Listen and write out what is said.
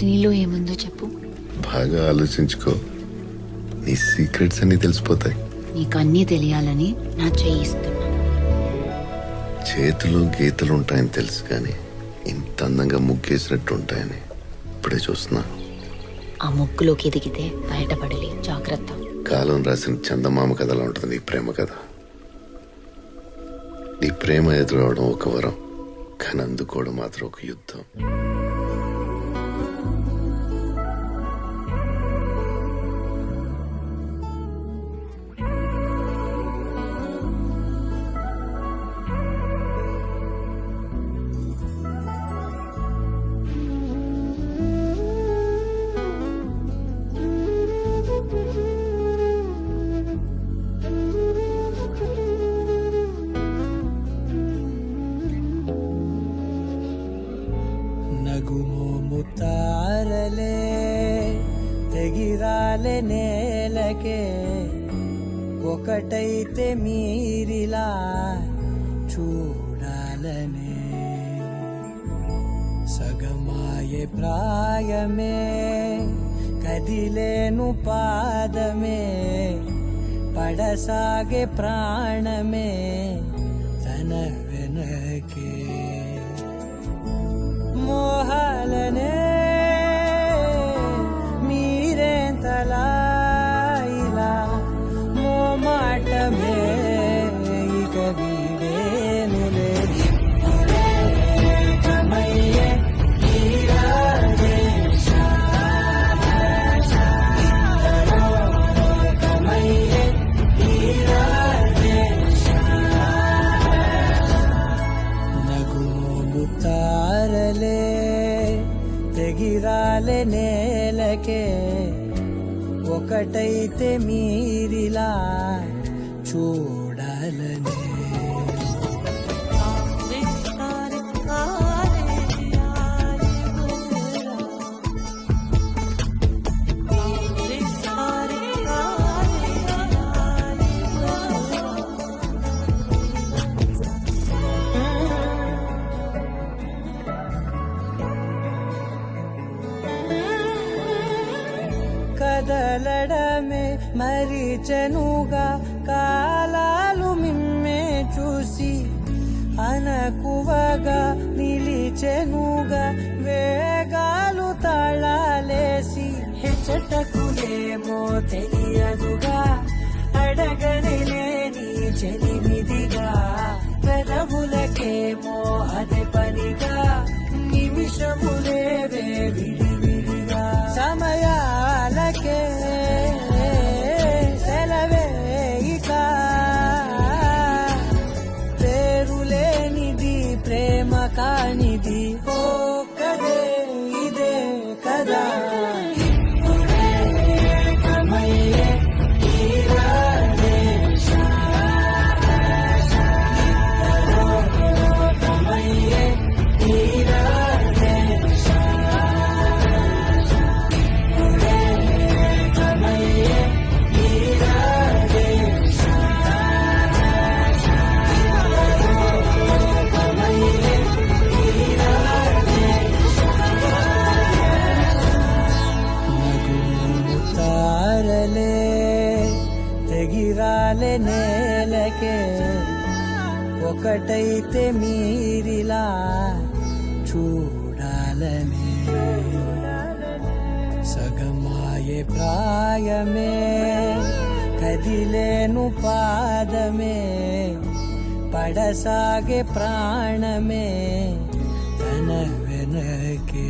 డెస్టినీలో ఏముందో చెప్పు. బాగా ఆలోచించుకో, నీ సీక్రెట్స్ అన్ని తెలిసిపోతాయి. నీకు అన్నీ తెలియాలని నా చేయిస్తున్నా. చేతులు గీతలు ఉంటాయని తెలుసు, కానీ ఇంత అందంగా ముగ్గేసినట్టు ఉంటాయని ఇప్పుడే చూస్తున్నా. ఆ ముగ్గులోకి ఎదిగితే బయటపడలే, జాగ్రత్త. కాలం రాసిన చందమామ కథలా ఉంటుంది నీ ప్రేమ కథ. నీ ప్రేమ ఎదురవడం ఒక వరం, కానీ అందుకోవడం మాత్రం ఒక యుద్ధం. నగుమోముతారలే తెగిరాలే నేలకే, ఒకటైతే మీరిలా చూడాలనే. సగమాయే ప్రాయమే కదిలేను పాదమే, పడసాగే ప్రాణమే తన వెనకే. మోహాలనే మీరేంతలా ఇలా మోమాటమే ఇక వీడేనులే. కమయ్యే నగుమోముతారలే తెగిరాలే నేలకే, ఒకటైతే మీరిలా చూడాలనే. కదలడమే మరిచెనుగా కాలాలు మిమ్మే చూసి, అనకువగా నిలిచెనుగా వేగాలు తాళాలేసి. హెచ్చటకులేమో తెలియదుగా అడగనిలేని చెలిమిదిగా, పెదవులకేమో అదే పనిగా నిమిషములేవే విడివిడిగా. సమయాలకే సెలవే ఇక, పేరులేనిది ప్రేమ కానిది. ఓ కదే ఇదే కదా. తెగిరాలే నేలకే, ఒకటైతే మీరిలా చూడాలనే. సగమాయే ప్రాయమే కదిలేను పాదమే, పడసాగే ప్రాణమే తన వెనకే.